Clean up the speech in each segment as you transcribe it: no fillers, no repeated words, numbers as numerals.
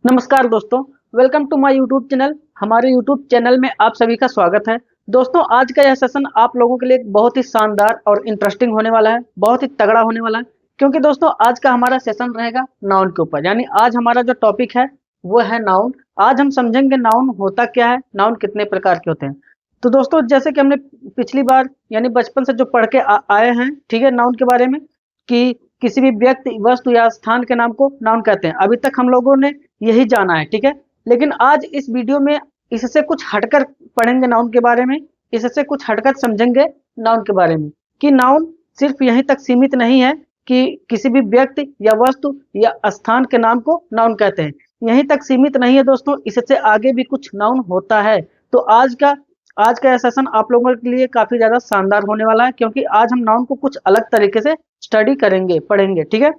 नमस्कार दोस्तों। Welcome to my YouTube channel. हमारे यूट्यूब चैनल में आप सभी का स्वागत है। दोस्तों, आज का यह सेशन आप लोगों के लिए एक बहुत ही शानदार और इंटरेस्टिंग होने वाला है, बहुत ही तगड़ा होने वाला है। क्योंकि दोस्तों, आज का हमारा सेशन रहेगा नाउन के ऊपर। यानी आज हमारा जो टॉपिक है वो है नाउन। आज हम समझेंगे नाउन होता क्या है, नाउन कितने प्रकार के होते हैं। तो दोस्तों, जैसे कि हमने पिछली बार यानी बचपन से जो पढ़ के आए हैं, ठीक है, नाउन के बारे में, कि किसी भी व्यक्ति, वस्तु या स्थान के नाम को नाउन कहते हैं। अभी तक हम लोगों ने यही जाना है, ठीक है। लेकिन आज इस वीडियो में इससे कुछ हटकर पढ़ेंगे नाउन के बारे में। इससे कुछ हटकर समझेंगे नाउन के बारे में, कि नाउन सिर्फ यहीं तक सीमित नहीं है कि किसी भी व्यक्ति या वस्तु या स्थान के नाम को नाउन कहते हैं। यहीं तक सीमित नहीं है दोस्तों, इससे आगे भी कुछ नाउन होता है। तो आज का यह सेशन आप लोगों के लिए काफी ज्यादा शानदार होने वाला है, क्योंकि आज हम नाउन को कुछ अलग तरीके से स्टडी करेंगे, पढ़ेंगे, ठीक है।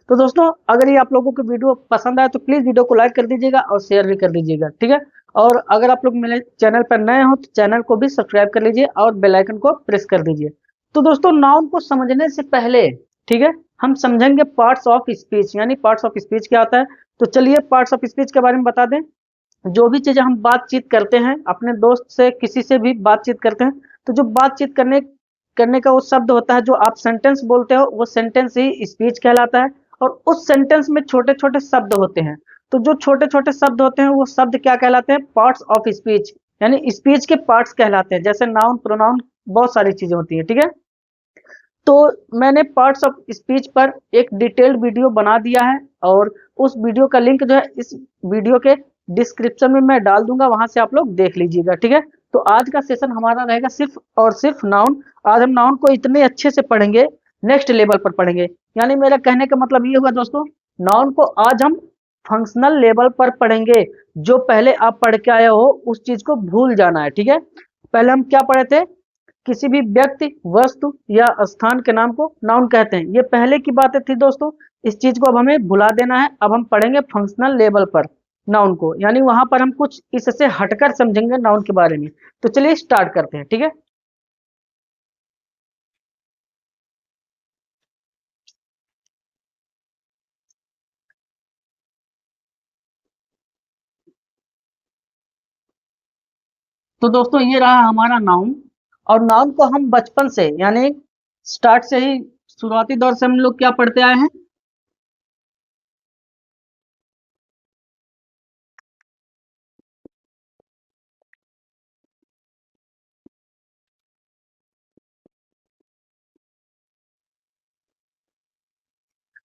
तो दोस्तों, अगर ये आप लोगों को वीडियो पसंद आए तो प्लीज वीडियो को लाइक कर दीजिएगा और शेयर भी कर दीजिएगा, ठीक है। और अगर आप लोग मेरे चैनल पर नए हो तो चैनल को भी सब्सक्राइब कर लीजिए और बेल आइकन को प्रेस कर दीजिए। तो दोस्तों, नाउन को समझने से पहले, ठीक है, हम समझेंगे पार्ट्स ऑफ स्पीच। यानी पार्ट्स ऑफ स्पीच क्या होता है। तो चलिए पार्ट्स ऑफ स्पीच के बारे में बता दें। जो भी चीजें हम बातचीत करते हैं, अपने दोस्त से, किसी से भी बातचीत करते हैं, तो जो बातचीत करने करने का वो शब्द होता है, जो आप सेंटेंस बोलते हो, वो सेंटेंस ही स्पीच कहलाता है। और उस सेंटेंस में छोटे छोटे शब्द होते हैं। तो जो छोटे छोटे शब्द होते हैं वो शब्द क्या कहलाते हैं? Parts of speech. यानी स्पीच के पार्ट्स कहलाते हैं। जैसे नाउन, प्रोनाउन, बहुत सारी चीजें होती है, ठीक है। तो मैंने पार्ट्स ऑफ स्पीच पर एक डिटेल्ड वीडियो बना दिया है, और उस वीडियो का लिंक जो है इस वीडियो के डिस्क्रिप्शन में मैं डाल दूंगा, वहां से आप लोग देख लीजिएगा, ठीक है। तो आज का सेशन हमारा रहेगा सिर्फ और सिर्फ नाउन। आज हम नाउन को इतने अच्छे से पढ़ेंगे, नेक्स्ट लेवल पर पढ़ेंगे। यानी मेरा कहने का मतलब ये हुआ दोस्तों, नाउन को आज हम फंक्शनल लेवल पर पढ़ेंगे। जो पहले आप पढ़ के आए हो उस चीज को भूल जाना है, ठीक है। पहले हम क्या पढ़े थे? किसी भी व्यक्ति, वस्तु या स्थान के नाम को नाउन कहते हैं। ये पहले की बातें थी दोस्तों। इस चीज को अब हमें भुला देना है। अब हम पढ़ेंगे फंक्शनल लेवल पर नाउन को। यानी वहां पर हम कुछ इससे हटकर समझेंगे नाउन के बारे में। तो चलिए स्टार्ट करते हैं, ठीक है। तो दोस्तों, ये रहा हमारा नाउन। और नाउन को हम बचपन से, यानी स्टार्ट से ही, शुरुआती दौर से हम लोग क्या पढ़ते आए हैं?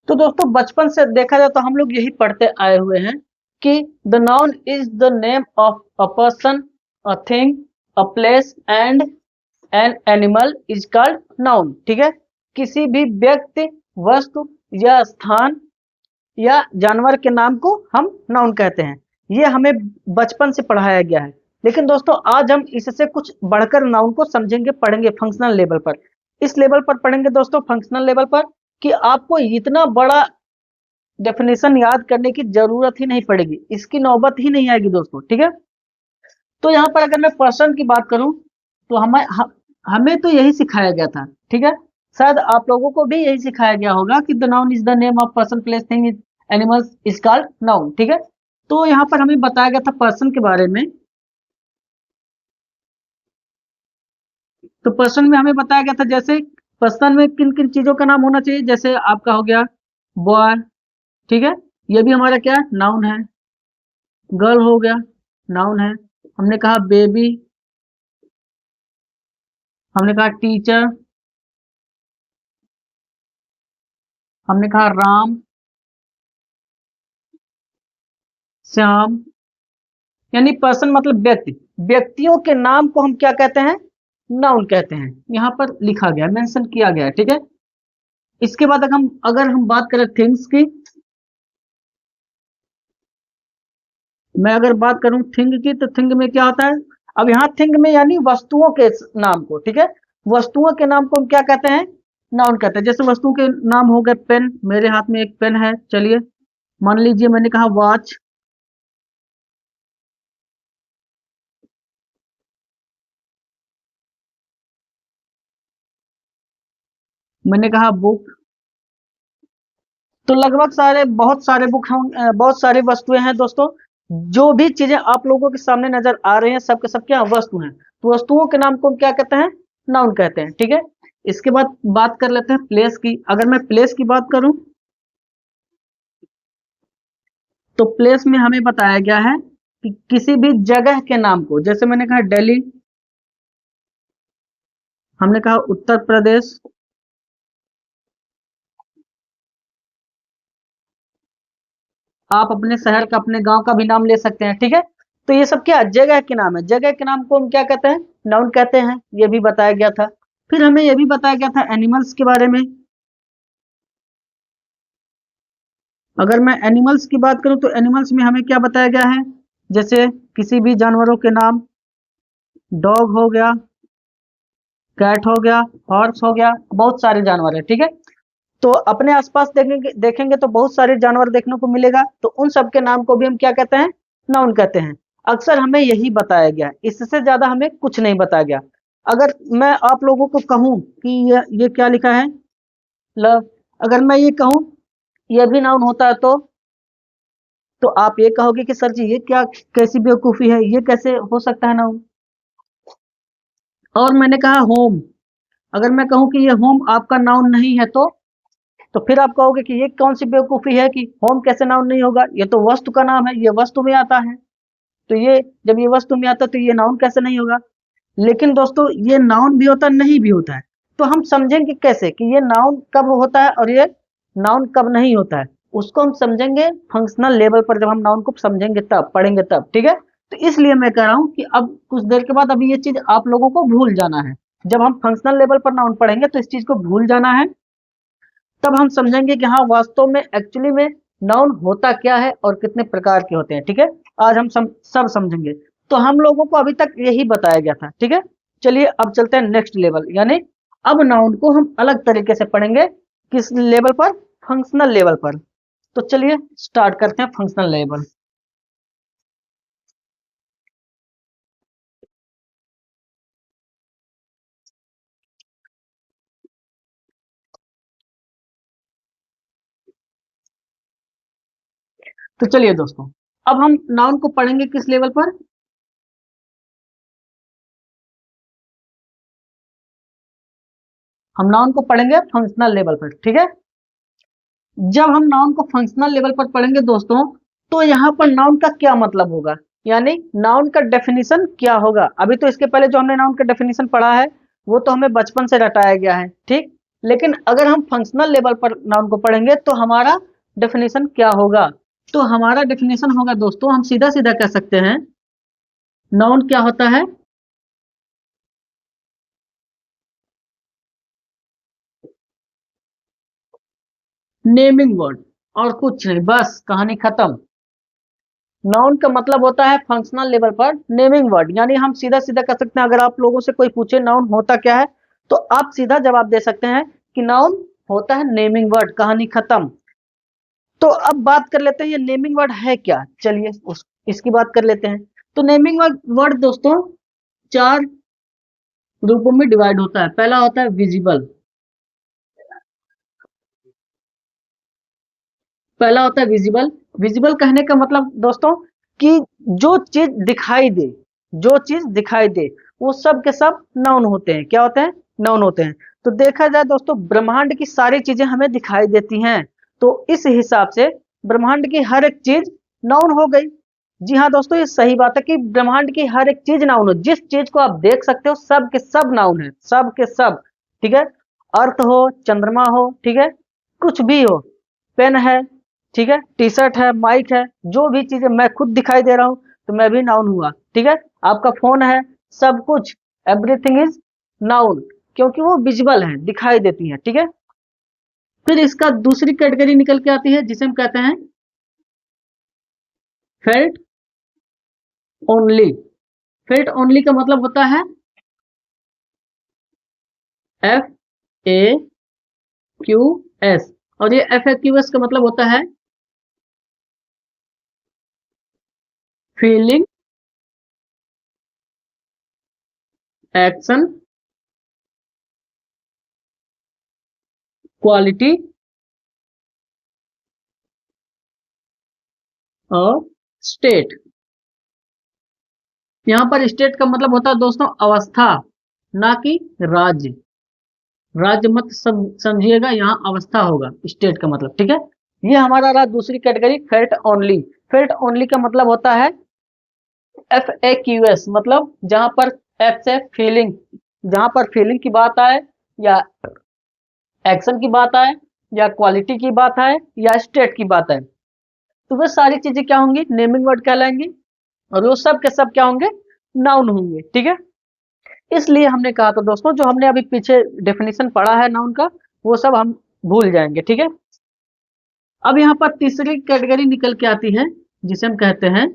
तो दोस्तों, बचपन से देखा जाए तो हम लोग यही पढ़ते आए हुए हैं कि the noun is the name of a person, a thing, a place and an animal is called noun, ठीक है। किसी भी व्यक्ति, वस्तु या स्थान या जानवर के नाम को हम नाउन कहते हैं। ये हमें बचपन से पढ़ाया गया है। लेकिन दोस्तों, आज हम इससे कुछ बढ़कर नाउन को समझेंगे, पढ़ेंगे फंक्शनल लेवल पर। इस लेवल पर पढ़ेंगे दोस्तों, फंक्शनल लेवल पर, कि आपको इतना बड़ा डेफिनेशन याद करने की जरूरत ही नहीं पड़ेगी। इसकी नौबत ही नहीं आएगी दोस्तों, ठीक है। तो यहाँ पर अगर मैं पर्सन की बात करूं तो हमें तो यही सिखाया गया था, ठीक है। शायद आप लोगों को भी यही सिखाया गया होगा कि the noun is the name of person, place, thing, animals is called noun, ठीक है। तो यहाँ पर हमें बताया गया था पर्सन के बारे में। तो पर्सन में हमें बताया गया था, जैसे पर्सन में किन किन चीजों का नाम होना चाहिए। जैसे आपका हो गया बॉय, ठीक है, ये भी हमारा क्या है? नाउन है। गर्ल हो गया, नाउन है। हमने कहा बेबी, हमने कहा टीचर, हमने कहा राम, श्याम। यानी पर्सन मतलब व्यक्ति। व्यक्तियों के नाम को हम क्या कहते हैं? नाउन कहते हैं। यहाँ पर लिखा गया, मेंशन किया गया है, ठीक है। इसके बाद अगर हम बात करें थिंग्स की, मैं अगर बात करूं थिंग की, तो थिंग में क्या होता है? अब यहाँ थिंग में यानी वस्तुओं के नाम को, ठीक है। वस्तुओं के नाम को हम क्या कहते हैं? नाउन कहते हैं। जैसे वस्तुओं के नाम हो गए पेन, मेरे हाथ में एक पेन है, चलिए मान लीजिए मैंने कहा वॉच, मैंने कहा बुक। तो लगभग सारे बहुत सारे बहुत सारी वस्तुएं हैं दोस्तों। जो भी चीजें आप लोगों के सामने नजर आ रही हैं सब के सब क्या वस्तु हैं। तो वस्तुओं के नाम को हम क्या कहते हैं, नाउन कहते हैं। ठीक है, इसके बाद बात कर लेते हैं प्लेस की। अगर मैं प्लेस की बात करूं तो प्लेस में हमें बताया गया है कि किसी भी जगह के नाम को, जैसे मैंने कहा दिल्ली, हमने कहा उत्तर प्रदेश, आप अपने शहर का अपने गांव का भी नाम ले सकते हैं। ठीक है, तो ये सब क्या जगह के नाम है। जगह के नाम को हम क्या कहते हैं, नाउन कहते हैं। ये भी बताया गया था। फिर हमें ये भी बताया गया था एनिमल्स के बारे में। अगर मैं एनिमल्स की बात करूं तो एनिमल्स में हमें क्या बताया गया है, जैसे किसी भी जानवरों के नाम, डॉग हो गया, कैट हो गया, हॉर्स हो गया, बहुत सारे जानवर है। ठीक है, तो अपने आसपास देखेंगे देखेंगे तो बहुत सारे जानवर देखने को मिलेगा। तो उन सब के नाम को भी हम क्या कहते हैं, नाउन कहते हैं। अक्सर हमें यही बताया गया, इससे ज्यादा हमें कुछ नहीं बताया गया। अगर मैं आप लोगों को कहूं कि ये क्या लिखा है, लव, अगर मैं ये कहूं ये भी नाउन होता है तो आप ये कहोगे कि सर जी ये क्या, कैसी बेवकूफी है, ये कैसे हो सकता है नाउन। और मैंने कहा होम, अगर मैं कहूं कि ये होम आपका नाउन नहीं है तो फिर आप कहोगे कि ये कौन सी बेवकूफी है कि होम कैसे नाउन नहीं होगा, ये तो वस्तु का नाम है, ये वस्तु में आता है। तो ये जब ये वस्तु में आता है तो ये नाउन कैसे नहीं होगा। लेकिन दोस्तों ये नाउन भी होता है, नहीं भी होता है। तो हम समझेंगे कैसे कि ये नाउन कब होता है और ये नाउन कब नहीं होता है, उसको हम समझेंगे फंक्शनल लेवल पर। जब हम नाउन को समझेंगे तब पढ़ेंगे तब। ठीक है, तो इसलिए मैं कह रहा हूं कि अब कुछ देर के बाद अभी ये चीज आप लोगों को भूल जाना है। जब हम फंक्शनल लेवल पर नाउन पढ़ेंगे तो इस चीज को भूल जाना है। तब हम समझेंगे कि हाँ वास्तव में एक्चुअली में नाउन होता क्या है और कितने प्रकार के होते हैं। ठीक है, आज हम सब समझेंगे। तो हम लोगों को अभी तक यही बताया गया था। ठीक है, चलिए अब चलते हैं नेक्स्ट लेवल, यानी अब नाउन को हम अलग तरीके से पढ़ेंगे। किस लेवल पर, फंक्शनल लेवल पर। तो चलिए स्टार्ट करते हैं फंक्शनल लेवल। तो चलिए दोस्तों, अब हम नाउन को पढ़ेंगे किस लेवल पर, हम नाउन को पढ़ेंगे फंक्शनल लेवल पर। ठीक है, जब हम नाउन को फंक्शनल लेवल पर पढ़ेंगे दोस्तों, तो यहाँ पर नाउन का क्या मतलब होगा, यानी नाउन का डेफिनेशन क्या होगा। अभी तो इसके पहले जो हमने नाउन का डेफिनेशन पढ़ा है वो तो हमें बचपन से रटाया गया है। ठीक, लेकिन अगर हम फंक्शनल लेवल पर नाउन को पढ़ेंगे तो हमारा डेफिनेशन क्या होगा। तो हमारा डेफिनेशन होगा दोस्तों, हम सीधा सीधा कह सकते हैं नाउन क्या होता है, नेमिंग वर्ड, और कुछ नहीं, बस कहानी खत्म। नाउन का मतलब होता है फंक्शनल लेवल पर नेमिंग वर्ड, यानी हम सीधा सीधा कह सकते हैं, अगर आप लोगों से कोई पूछे नाउन होता क्या है तो आप सीधा जवाब दे सकते हैं कि नाउन होता है नेमिंग वर्ड, कहानी खत्म। तो अब बात कर लेते हैं ये नेमिंग वर्ड है क्या, चलिए इसकी बात कर लेते हैं। तो नेमिंग वर्ड दोस्तों चार रूपों में डिवाइड होता है। पहला होता है विजिबल, पहला होता है विजिबल। विजिबल कहने का मतलब दोस्तों कि जो चीज दिखाई दे, जो चीज दिखाई दे वो सब के सब नाउन होते हैं। क्या होते हैं, नाउन होते हैं। तो देखा जाए दोस्तों ब्रह्मांड की सारी चीजें हमें दिखाई देती हैं, तो इस हिसाब से ब्रह्मांड की हर एक चीज नाउन हो गई। जी हाँ दोस्तों, ये सही बात है कि ब्रह्मांड की हर एक चीज नाउन हो, जिस चीज को आप देख सकते हो सब के सब नाउन है, सब के सब। ठीक है, अर्थ हो, चंद्रमा हो, ठीक है, कुछ भी हो, पेन है, ठीक है, टी शर्ट है, माइक है, जो भी चीजें, मैं खुद दिखाई दे रहा हूं तो मैं भी नाउन हुआ। ठीक है, आपका फोन है, सब कुछ, एवरीथिंग इज नाउन, क्योंकि वो विजुअल है, दिखाई देती है। ठीक है, फिर इसका दूसरी कैटेगरी निकल के आती है जिसे हम कहते हैं फेल्ट ओनली। फेल्ट ओनली का मतलब होता है FAQS, और ये FAQS का मतलब होता है फीलिंग, एक्शन, क्वालिटी, और स्टेट। यहाँ पर स्टेट का मतलब होता है दोस्तों अवस्था, ना कि राज्य। राज्य मत समझिएगा, यहाँ अवस्था होगा स्टेट का मतलब, ठीक है। ये हमारा रहा दूसरी category, felt only. Felt only का मतलब होता है FAQS, मतलब जहां पर F से फीलिंग, जहां पर फीलिंग की बात आए, या एक्शन की बात आए, या क्वालिटी की बात आए, या स्टेट की बात आए, तो वे सारी चीजें क्या होंगी, नेमिंग वर्ड कहलाएंगी, और वो सब के सब क्या होंगे, नाउन होंगे, ठीक है। इसलिए हमने कहा था दोस्तों, जो हमने अभी पीछे डेफिनेशन पढ़ा है नाउन का, वो सब हम भूल जाएंगे, ठीक है। अब यहाँ पर तीसरी कैटेगरी निकल के आती है, जिसे हम कहते हैं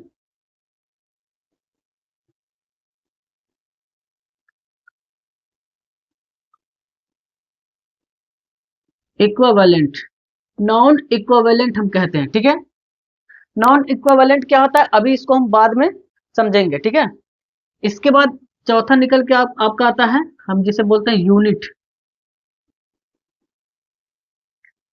इक्विवेलेंट। नॉन इक्विवेलेंट हम कहते हैं, ठीक है। नॉन इक्विवेलेंट क्या होता है, अभी इसको हम बाद में समझेंगे, ठीक है। इसके बाद चौथा निकल के आपका आता है, हम जिसे बोलते हैं यूनिट।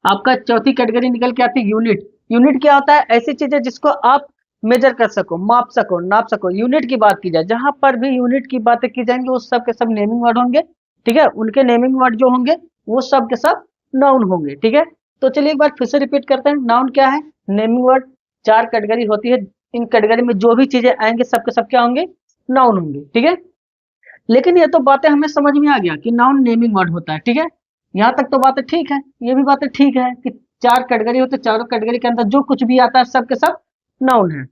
आपका चौथी कैटेगरी निकल के आती है यूनिट। यूनिट क्या होता है, ऐसी चीजें जिसको आप मेजर कर सको, माप सको, नाप सको, यूनिट की बात की जाए। जहां पर भी यूनिट की बातें की जाएंगी, वो सब के सब नेमिंग वर्ड होंगे, ठीक है। उनके नेमिंग वर्ड जो होंगे, वो सब के सब नाउन होंगे, ठीक है। तो चलिए एक बार फिर से रिपीट करते हैं, नाउन क्या है, नेमिंग वर्ड। चार कैटेगरी होती है, इन कैटेगरी में जो भी चीजें आएंगे, सब के सब क्या होंगे, नाउन होंगे, ठीक है। लेकिन ये तो बातें हमें समझ में आ गया कि नाउन नेमिंग वर्ड होता है, ठीक है। यहाँ तक तो बातें ठीक है, ये भी बातें ठीक है कि चार कैटेगरी होते हैं, चारों कैटेगरी के अंदर जो कुछ भी आता है, सब के सब नाउन है।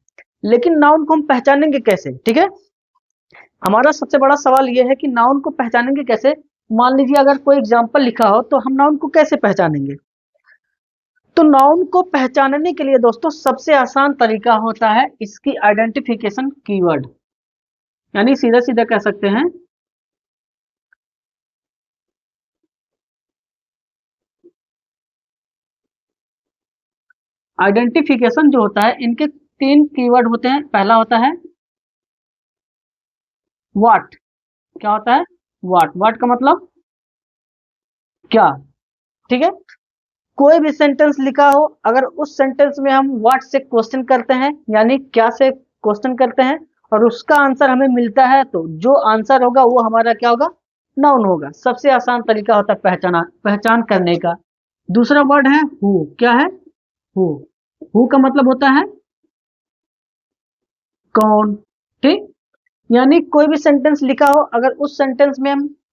लेकिन नाउन को हम पहचानेंगे कैसे, ठीक है। हमारा सबसे बड़ा सवाल यह है कि नाउन को पहचानेंगे कैसे। मान लीजिए अगर कोई एग्जाम्पल लिखा हो, तो हम नाउन को कैसे पहचानेंगे। तो नाउन को पहचानने के लिए दोस्तों सबसे आसान तरीका होता है इसकी आइडेंटिफिकेशन कीवर्ड, यानी सीधा सीधा कह सकते हैं आइडेंटिफिकेशन जो होता है, इनके तीन कीवर्ड होते हैं। पहला होता है व्हाट। क्या होता है, व्हाट। व्हाट का मतलब क्या, ठीक है। कोई भी सेंटेंस लिखा हो, अगर उस सेंटेंस में हम व्हाट से क्वेश्चन करते हैं, यानी क्या से क्वेश्चन करते हैं, और उसका आंसर हमें मिलता है, तो जो आंसर होगा वो हमारा क्या होगा, नाउन होगा। सबसे आसान तरीका होता है पहचान करने का। दूसरा वर्ड है हु। क्या है, हु। हु का मतलब होता है कौन, ठीक। यानी कोई भी सेंटेंस लिखा हो, अगर उस सेंटेंस में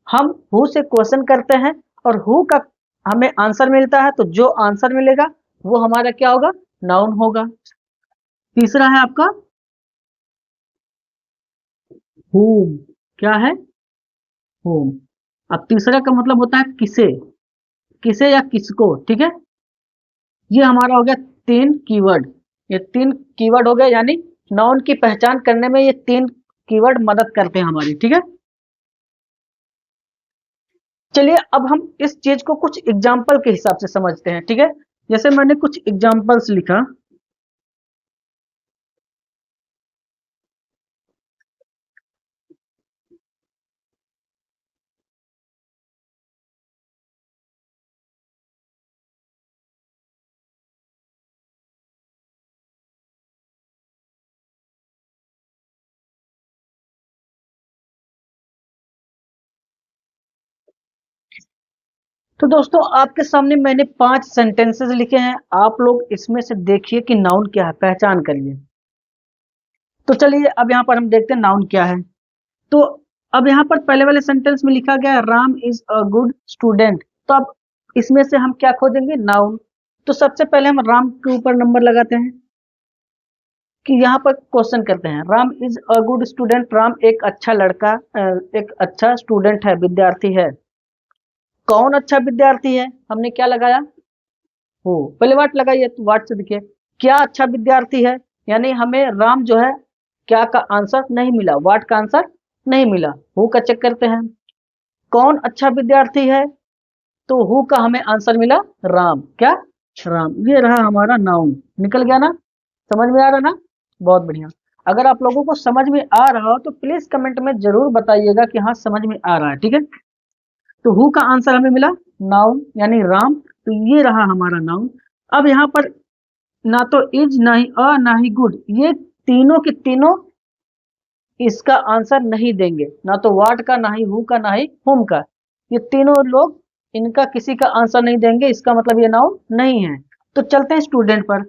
हम हु से क्वेश्चन करते हैं, और हु का हमें आंसर मिलता है, तो जो आंसर मिलेगा वो हमारा क्या होगा, नाउन होगा। तीसरा है आपका whom। क्या है, whom। अब तीसरा का मतलब होता है किसे, किसे या किसको, ठीक है। ये हमारा हो गया तीन कीवर्ड। ये तीन कीवर्ड हो गए, यानी नाउन की पहचान करने में ये तीन कीवर्ड मदद करते हैं हमारी, ठीक है। चलिए अब हम इस चीज को कुछ एग्जाम्पल के हिसाब से समझते हैं, ठीक है। जैसे मैंने कुछ एग्जाम्पल्स लिखा। तो दोस्तों आपके सामने मैंने 5 सेंटेंसेस लिखे हैं, आप लोग इसमें से देखिए कि नाउन क्या है, पहचान करिए। तो चलिए अब यहाँ पर हम देखते हैं नाउन क्या है। तो अब यहाँ पर पहले वाले सेंटेंस में लिखा गया है Ram is a good student. तो अब इसमें से हम क्या खोजेंगे, नाउन। तो सबसे पहले हम राम के ऊपर नंबर लगाते हैं, कि यहाँ पर क्वेश्चन करते हैं, Ram is a good student. Ram एक अच्छा लड़का, एक अच्छा स्टूडेंट है, विद्यार्थी है। कौन अच्छा विद्यार्थी है, हमने क्या लगाया, हो। पहले वाट लगाइए, तो वाट से देखिए क्या अच्छा विद्यार्थी है, यानी हमें राम जो है क्या का आंसर नहीं मिला, वाट का आंसर नहीं मिला। हु का चेक करते हैं, कौन अच्छा विद्यार्थी है, तो हु का हमें आंसर मिला राम। क्या, राम। ये रहा हमारा नाउन, निकल गया ना, समझ में आ रहा ना, बहुत बढ़िया। अगर आप लोगों को समझ में आ रहा हो तो प्लीज कमेंट में जरूर बताइएगा कि हाँ समझ में आ रहा है, ठीक है। तो हु का आंसर हमें मिला नाउन, यानी राम। तो ये रहा हमारा नाउन। अब यहाँ पर ना तो इज, ना ही अ, ना ही गुड, ये तीनों के तीनों इसका आंसर नहीं देंगे। ना तो व्हाट का, ना ही हु का, ना ही हुम का। ये तीनों लोग इनका किसी का आंसर नहीं देंगे, इसका मतलब ये नाउन नहीं है। तो चलते हैं स्टूडेंट पर।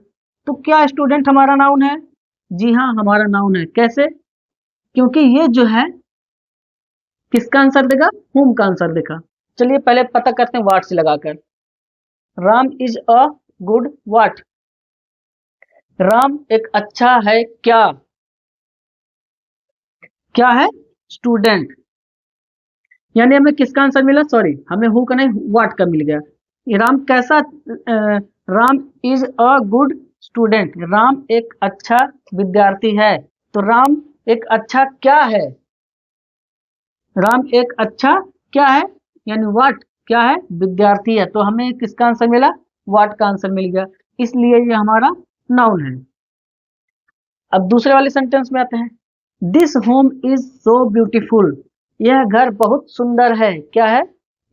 तो क्या स्टूडेंट हमारा नाउन है? जी हाँ, हमारा नाउन है। कैसे? क्योंकि ये जो है किसका आंसर देगा? हुम का आंसर देगा। चलिए पहले पता करते हैं व्हाट से लगाकर। Ram is a good what? Ram एक अच्छा है क्या? क्या है? स्टूडेंट। यानी हमें किसका आंसर मिला? सॉरी, हमें हु का नहीं व्हाट का मिल गया। ये राम कैसा? Ram is a good student, Ram एक अच्छा विद्यार्थी है। तो राम एक अच्छा क्या है? राम एक अच्छा क्या है? यानी व्हाट क्या है? विद्यार्थी है। तो हमें किसका आंसर मिला? व्हाट का आंसर मिल गया। इसलिए ये हमारा नाउन है। अब दूसरे वाले सेंटेंस में आते हैं। This home is so beautiful, यह घर बहुत सुंदर है। क्या है?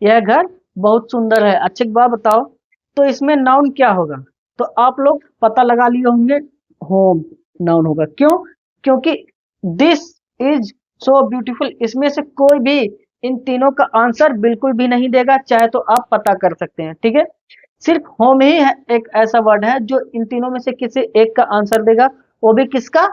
यह घर बहुत सुंदर है। अच्छी बात बताओ, तो इसमें नाउन क्या होगा? तो आप लोग पता लगा लिए होंगे, होम नाउन होगा। क्यों? क्योंकि दिस इज सो ब्यूटीफुल, इसमें से कोई भी इन तीनों का आंसर बिल्कुल भी नहीं देगा, चाहे तो आप पता कर सकते हैं। ठीक है, सिर्फ होम ही है एक ऐसा वर्ड है जो इन तीनों में से किसी एक का आंसर देगा, वो भी किसका?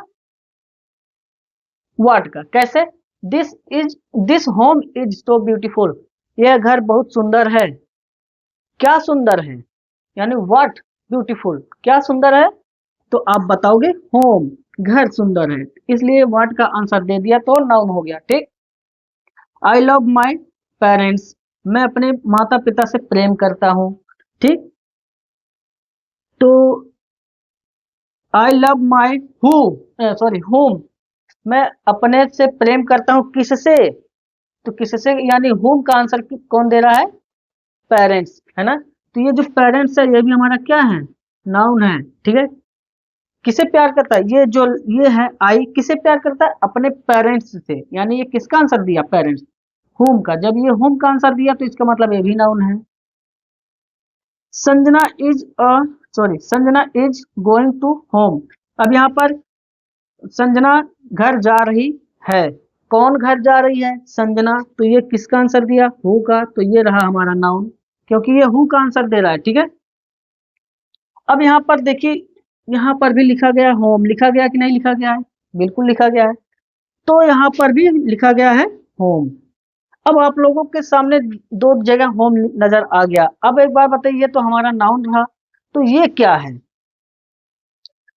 व्हाट का। कैसे? This is, this home is so beautiful, यह घर बहुत सुंदर है। क्या सुंदर है? यानी व्हाट ब्यूटीफुल, क्या सुंदर है? तो आप बताओगे होम, घर सुंदर है, इसलिए व्हाट का आंसर दे दिया तो नाउन हो गया। ठीक। आई लव माई पेरेंट्स, मैं अपने माता पिता से प्रेम करता हूं। ठीक। तो I love my who, sorry home, मैं अपने से प्रेम करता हूं किससे? तो किससे यानी होम का आंसर कौन दे रहा है? पेरेंट्स, है ना। तो ये जो पेरेंट्स है ये भी हमारा क्या है? नाउन है। ठीक है। किसे प्यार करता है? ये जो ये है आई, किसे प्यार करता है? अपने पेरेंट्स से। यानी ये किसका आंसर दिया? पेरेंट्स, होम का। जब ये होम का आंसर दिया तो इसका मतलब ये भी नाउन है। Sanjana is a, sorry, Sanjana is going to home. अब यहाँ पर संजना घर जा रही है। कौन घर जा रही है? संजना। तो ये किसका आंसर दिया? हु का। तो ये रहा हमारा नाउन, क्योंकि ये हु का आंसर दे रहा है। ठीक है। अब यहाँ पर देखिए, यहाँ पर भी लिखा गया होम, लिखा गया कि नहीं लिखा गया है? बिल्कुल लिखा गया है। तो यहाँ पर भी लिखा गया है होम। अब आप लोगों के सामने दो जगह होम नजर आ गया। अब एक बार बताइए, तो हमारा नाउन रहा, तो ये क्या है?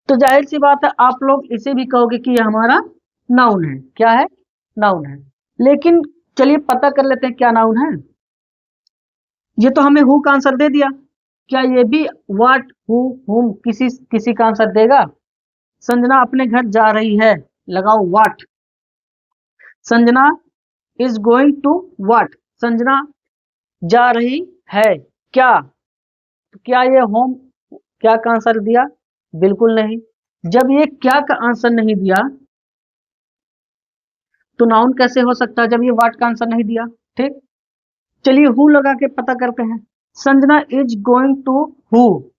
तो जाहिर सी बात है आप लोग इसे भी कहोगे कि ये हमारा नाउन है। क्या है? नाउन है। लेकिन चलिए पता कर लेते हैं क्या नाउन है। ये तो हमें हु का आंसर दे दिया, क्या ये भी व्हाट, हु, हुम किसी किसी का आंसर देगा? संजना अपने घर जा रही है, लगाओ what. Sanjana is going to what, Sanjana जा रही है क्या? तो क्या ये होम क्या का आंसर दिया? बिल्कुल नहीं। जब ये क्या का आंसर नहीं दिया तो नाउन कैसे हो सकता है, जब ये व्हाट का आंसर नहीं दिया। ठीक। चलिए हु लगा के पता करते हैं। Sanjana is going to who,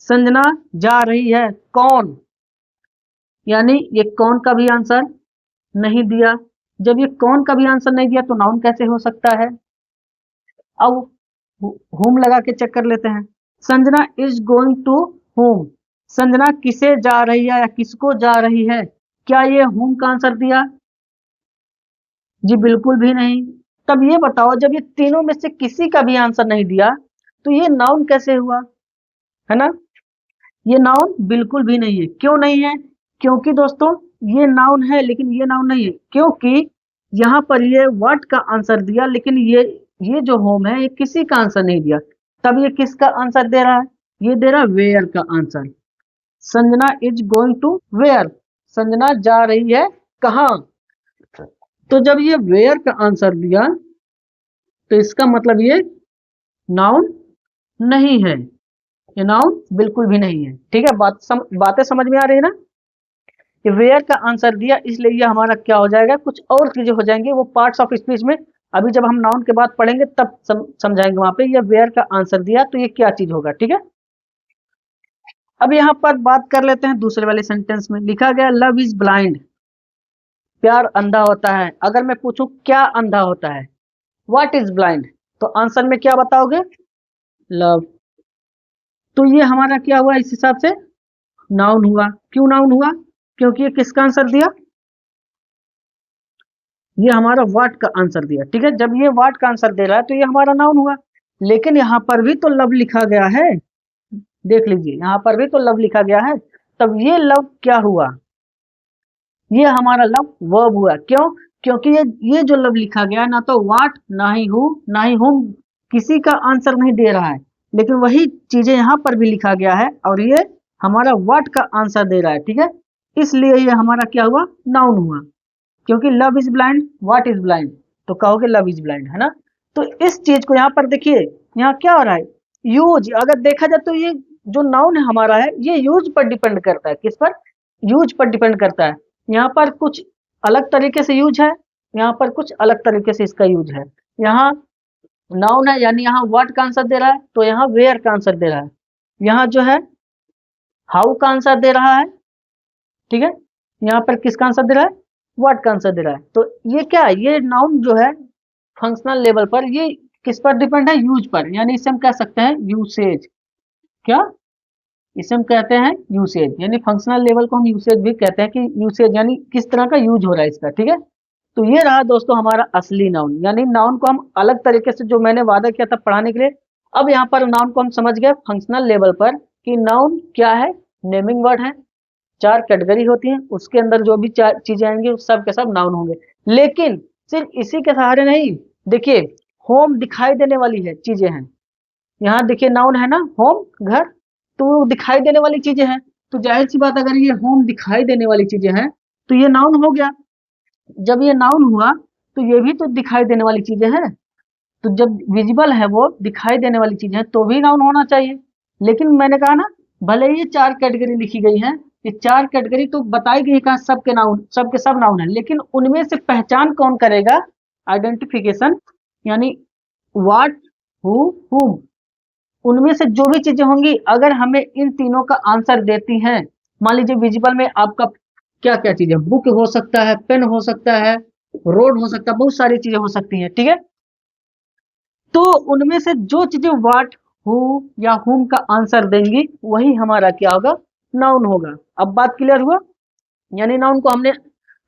Sanjana जा रही है कौन? यानी ये कौन का भी आंसर नहीं दिया। जब ये कौन का भी आंसर नहीं दिया तो नाउन कैसे हो सकता है? अब होम लगा के चेक कर लेते हैं। Sanjana is going to home, Sanjana किसे जा रही है या किसको जा रही है? क्या ये होम का आंसर दिया? जी बिल्कुल भी नहीं। तब ये बताओ, जब ये तीनों में से किसी का भी आंसर नहीं दिया तो ये नाउन कैसे हुआ? है ना। ये नाउन बिल्कुल भी नहीं है। क्यों नहीं है? क्योंकि दोस्तों ये नाउन है लेकिन ये नाउन नहीं है, क्योंकि यहाँ पर ये व्हाट का आंसर दिया, लेकिन ये जो होम है ये किसी का आंसर नहीं दिया। तब ये किसका आंसर दे रहा है? ये दे रहा है वेयर का answer. Sanjana is going to where, Sanjana जा रही है कहाँ? तो जब ये वेयर का आंसर दिया तो इसका मतलब ये नाउन नहीं है, ये नाउन बिल्कुल भी नहीं है। ठीक है, बातें समझ में आ रही है ना। ये वेयर का आंसर दिया इसलिए ये हमारा क्या हो जाएगा, कुछ और चीजें हो जाएंगी वो पार्ट्स ऑफ स्पीच में। अभी जब हम नाउन के बाद पढ़ेंगे तब समझाएंगे। वहां पे ये वेयर का आंसर दिया तो ये क्या चीज होगा। ठीक है। अब यहाँ पर बात कर लेते हैं दूसरे वाले सेंटेंस में, लिखा गया लव इज ब्लाइंड, प्यार अंधा होता है। अगर मैं पूछूं क्या अंधा होता है, व्हाट इज ब्लाइंड, तो आंसर में क्या बताओगे, लव। तो ये हमारा क्या हुआ इस हिसाब से, नाउन हुआ। क्यों नाउन हुआ, क्योंकि ये किसका आंसर दिया, ये हमारा व्हाट का आंसर दिया। ठीक है, जब ये व्हाट का आंसर दे रहा है तो ये हमारा नाउन हुआ। लेकिन यहाँ पर भी तो लव लिखा गया है, देख लीजिए यहाँ पर भी तो लव लिखा गया है। तब ये लव क्या हुआ, ये हमारा लव वर्ब हुआ। क्यों, क्योंकि ये जो लव लिखा गया है, ना तो व्हाट ना ही हु ना ही हुम किसी का आंसर नहीं दे रहा है, लेकिन वही चीजें यहाँ पर भी लिखा गया है और ये हमारा व्हाट का आंसर दे रहा है। ठीक है, इसलिए ये हमारा क्या हुआ, नाउन हुआ। क्योंकि love is blind, what is blind, तो कहोगे लव इज ब्लाइंड, है ना। तो इस चीज को यहाँ पर देखिए, यहाँ क्या हो रहा है, यूज। अगर देखा जाए तो ये जो नाउन है हमारा है, ये यूज पर डिपेंड करता है। किस पर, यूज पर डिपेंड करता है। यहाँ पर कुछ अलग तरीके से यूज है, यहाँ पर कुछ अलग तरीके से इसका यूज है। यहाँ नाउन है यानी यहाँ व्हाट का आंसर दे रहा है, तो यहाँ वेयर का आंसर दे रहा है। यहाँ जो है हाउ का आंसर दे रहा है। ठीक है, यहाँ पर किसका आंसर दे रहा है, व्हाट का आंसर दे रहा है। तो ये क्या है, ये नाउन जो है फंक्शनल लेवल पर ये किस पर डिपेंड है, यूज पर। यानी इसे हम कह सकते हैं यूसेज। क्या, इसे हम कहते हैं यूसेज, यानी फंक्शनल लेवल को हम यूसेज भी कहते हैं कि यूसेज यानी किस तरह का यूज हो रहा है इसका। ठीक है, तो ये रहा दोस्तों हमारा असली नाउन। यानी नाउन को हम अलग तरीके से, जो मैंने वादा किया था पढ़ाने के लिए, अब यहाँ पर नाउन को हम समझ गए फंक्शनल लेवल पर कि नाउन क्या है, नेमिंग वर्ड है। चार कैटेगरी होती है, उसके अंदर जो भी चार चीजें आएंगी सब के सब नाउन होंगे। लेकिन सिर्फ इसी के सहारे नहीं, देखिए होम दिखाई देने वाली है चीजें हैं। यहाँ देखिए नाउन है ना, होम घर, तो वो दिखाई देने वाली चीजें हैं। तो जाहिर सी बात, अगर ये होम दिखाई देने वाली चीजें हैं तो ये नाउन हो गया। जब ये नाउन हुआ तो ये भी तो दिखाई देने वाली चीजें हैं। तो जब विजिबल है, वो दिखाई देने वाली चीज है, तो भी नाउन होना चाहिए। लेकिन मैंने कहा ना, भले ही ये चार कैटेगरी लिखी गई है, ये चार कैटेगरी तो बताई गई है कहाँ, सबके नाउन, सबके सब नाउन है, लेकिन उनमें से पहचान कौन करेगा, आइडेंटिफिकेशन, यानी व्हाट हु हुम, उनमें से जो भी चीजें होंगी अगर हमें इन तीनों का आंसर देती हैं। मान लीजिए विजिबल में आपका क्या क्या चीज है, बुक हो सकता है, पेन हो सकता है, रोड हो सकता है, बहुत सारी चीजें हो सकती हैं। ठीक है, तो उनमें से जो चीजें व्हाट हु या हुम का आंसर देंगी वही हमारा क्या होगा, नाउन होगा। अब बात क्लियर हुआ। यानी नाउन को हमने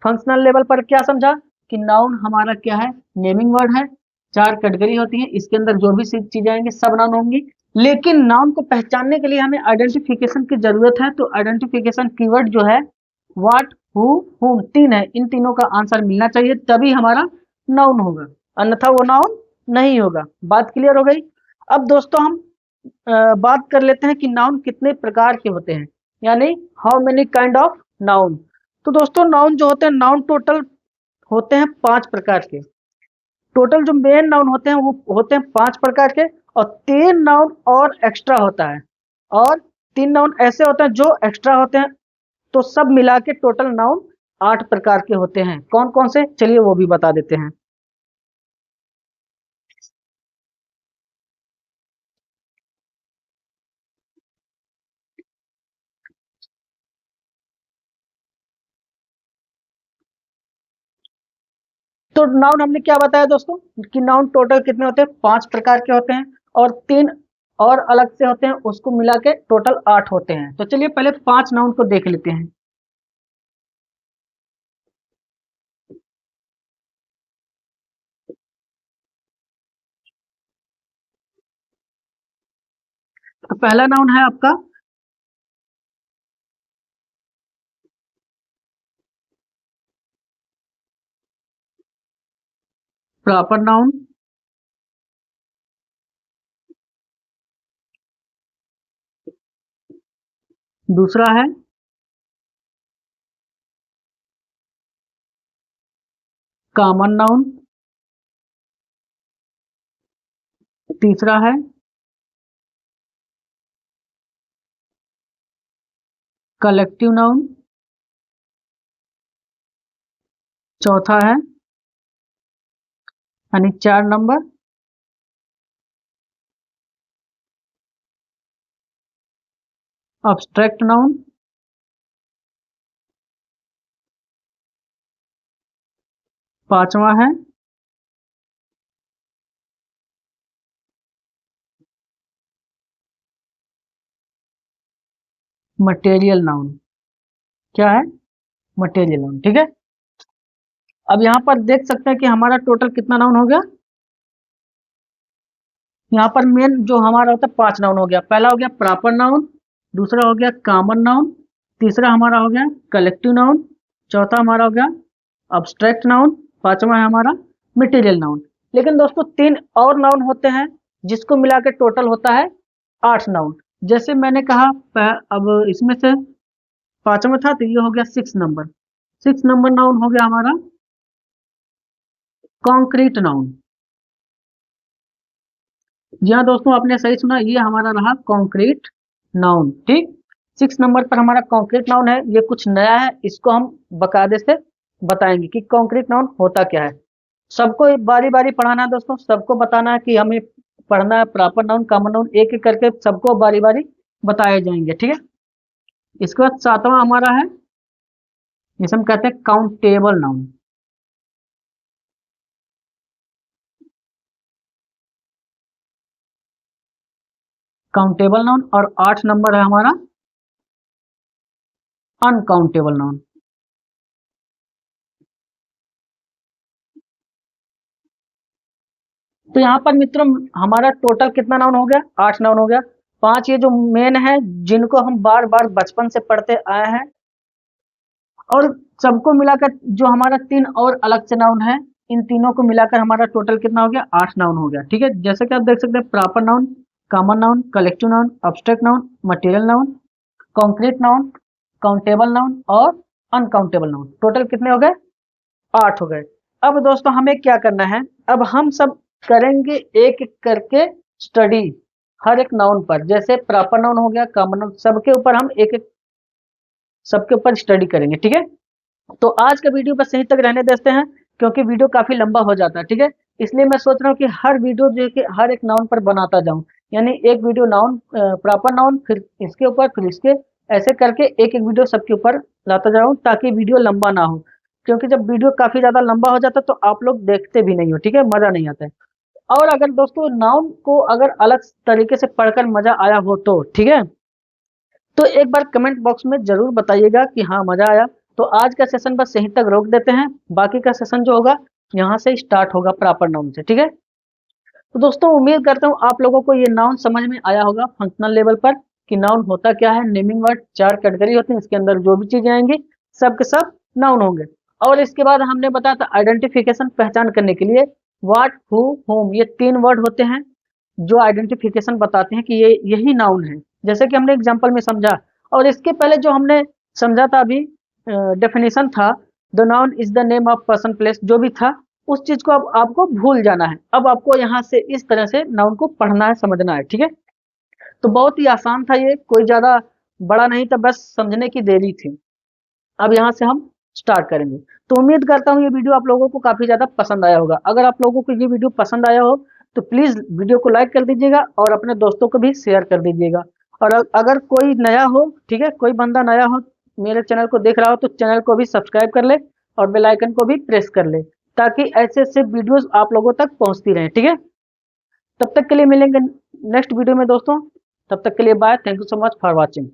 फंक्शनल लेवल पर क्या समझा कि नाउन हमारा क्या है, नेमिंग वर्ड है। चार कैटेगरी होती है, इसके अंदर जो भी चीजें आएंगी सब नाउन होंगी। लेकिन नाउन को पहचानने के लिए हमें आइडेंटिफिकेशन की जरूरत है। तो आइडेंटिफिकेशन कीवर्ड जो है व्हाट हु हुम तीन है, इन तीनों का आंसर मिलना चाहिए, तभी हमारा नाउन होगा, अन्यथा वो नाउन नहीं होगा। बात क्लियर हो गई। अब दोस्तों हम बात कर लेते हैं कि नाउन कितने प्रकार के होते हैं, यानी how many kind of noun. तो दोस्तों नाउन जो होते हैं, नाउन टोटल होते हैं 5 प्रकार के। टोटल जो मेन नाउन होते हैं वो होते हैं 5 प्रकार के, और 3 नाउन और एक्स्ट्रा होता है, और 3 नाउन ऐसे होते हैं जो एक्स्ट्रा होते हैं। तो सब मिला के टोटल नाउन 8 प्रकार के होते हैं। कौन कौन से, चलिए वो भी बता देते हैं। तो नाउन हमने क्या बताया दोस्तों, कि नाउन टोटल कितने होते हैं, 5 प्रकार के होते हैं, और 3 और अलग से होते हैं, उसको मिला के टोटल 8 होते हैं। तो चलिए पहले 5 नाउन को देख लेते हैं। तो पहला नाउन है आपका प्रॉपर नाउन। दूसरा है कॉमन नाउन। तीसरा है कलेक्टिव नाउन। चौथा है, यानी 4 नंबर, अब्स्ट्रैक्ट नाउन, पांचवा है मटेरियल नाउन। क्या है? Material noun. ठीक है, अब यहाँ पर देख सकते हैं कि हमारा टोटल कितना नाउन हो गया। यहाँ पर मेन जो हमारा होता है 5 नाउन हो गया। पहला हो गया प्रॉपर नाउन, दूसरा हो गया कॉमन नाउन, तीसरा हमारा हो गया कलेक्टिव नाउन, चौथा हमारा हो गया अब्स्ट्रैक्ट नाउन, पांचवा है हमारा मटेरियल नाउन। लेकिन दोस्तों 3 और नाउन होते हैं जिसको मिला के टोटल होता है 8 नाउन। जैसे मैंने कहा अब इसमें से पांचवा था तो ये हो गया 6 नंबर। 6 नंबर नाउन हो गया हमारा कॉन्क्रीट नाउन। जी हाँ दोस्तों, आपने सही सुना, ये हमारा रहा कॉन्क्रीट नाउन। ठीक, 6 नंबर पर हमारा कॉन्क्रीट नाउन है। ये कुछ नया है, इसको हम बकायदे से बताएंगे कि कॉन्क्रीट नाउन होता क्या है। सबको बारी बारी पढ़ाना है दोस्तों, सबको बताना है कि हमें पढ़ना है प्रॉपर नाउन कॉमन नाउन, एक एक करके सबको बारी बारी बताए जाएंगे। ठीक है, इसके बाद सातवां हमारा है, जिसे हम कहते हैं काउंटेबल नाउन। Countable noun. और 8 नंबर है हमारा अनकाउंटेबल नाउन। तो यहाँ पर मित्रों हमारा टोटल कितना नाउन हो गया? 8 नाउन हो गया। 5 ये जो मेन है जिनको हम बार बार बचपन से पढ़ते आए हैं, और सबको मिलाकर जो हमारा 3 और अलग से नाउन है, इन तीनों को मिलाकर हमारा टोटल कितना हो गया? 8 नाउन हो गया। ठीक है, जैसे कि आप देख सकते हैं proper noun, common noun, collective noun, abstract noun, material noun, concrete noun, countable noun और अनकाउंटेबल नाउन। टोटल कितने हो गए? 8 हो गए। अब दोस्तों हमें क्या करना है, अब हम सब करेंगे एक एक करके स्टडी हर एक नाउन पर। जैसे प्रॉपर नाउन हो गया, कॉमन नाउन, सबके ऊपर हम एक एक सबके ऊपर स्टडी करेंगे। ठीक है, तो आज का वीडियो बस यहीं तक रहने देते हैं क्योंकि वीडियो काफी लंबा हो जाता है। ठीक है, इसलिए मैं सोच रहा हूँ कि हर वीडियो जो है कि हर एक नाउन पर बनाता जाऊं, यानी एक वीडियो नाउन प्रॉपर नाउन, फिर इसके ऊपर, फिर इसके, ऐसे करके एक एक वीडियो सबके ऊपर लाता जाऊं ताकि वीडियो लंबा ना हो। क्योंकि जब वीडियो काफी ज्यादा लंबा हो जाता है तो आप लोग देखते भी नहीं हो। ठीक है, मजा नहीं आता है। और अगर दोस्तों नाउन को अगर अलग तरीके से पढ़कर मजा आया हो तो ठीक है, तो एक बार कमेंट बॉक्स में जरूर बताइएगा कि हाँ मजा आया। तो आज का सेशन बस यहीं तक रोक देते हैं, बाकी का सेशन जो होगा यहाँ से स्टार्ट होगा प्रॉपर नाउन से। ठीक है, तो दोस्तों उम्मीद करता हूँ आप लोगों को ये नाउन समझ में आया होगा फंक्शनल लेवल पर कि नाउन होता क्या है। नेमिंग वर्ड 4 कैटेगरी होते हैं, इसके अंदर जो भी चीजें आएंगी सब के सब नाउन होंगे। और इसके बाद हमने बताया था आइडेंटिफिकेशन, पहचान करने के लिए व्हाट, हु, होम, ये 3 वर्ड होते हैं जो आइडेंटिफिकेशन बताते हैं कि ये यही नाउन है, जैसे कि हमने एग्जांपल में समझा। और इसके पहले जो हमने समझा था अभी डेफिनेशन था, the noun is the name of person place, जो भी था उस चीज को अब आपको भूल जाना है। अब आपको यहाँ से इस तरह से नाउन को पढ़ना है, समझना है। ठीक है, तो बहुत ही आसान था ये, कोई ज्यादा बड़ा नहीं था, बस समझने की देरी थी। अब यहाँ से हम स्टार्ट करेंगे। तो उम्मीद करता हूँ ये वीडियो आप लोगों को काफी ज्यादा पसंद आया होगा। अगर आप लोगों को ये वीडियो पसंद आया हो तो प्लीज वीडियो को लाइक कर दीजिएगा और अपने दोस्तों को भी शेयर कर दीजिएगा। और अगर कोई नया हो, ठीक है, कोई बंदा नया हो मेरे चैनल को देख रहा हो तो चैनल को भी सब्सक्राइब कर ले और बेल आइकन को भी प्रेस कर ले ताकि ऐसे ऐसे वीडियोस आप लोगों तक पहुंचती रहे। ठीक है, तब तक के लिए मिलेंगे नेक्स्ट वीडियो में दोस्तों, तब तक के लिए bye, thank you so much for watching.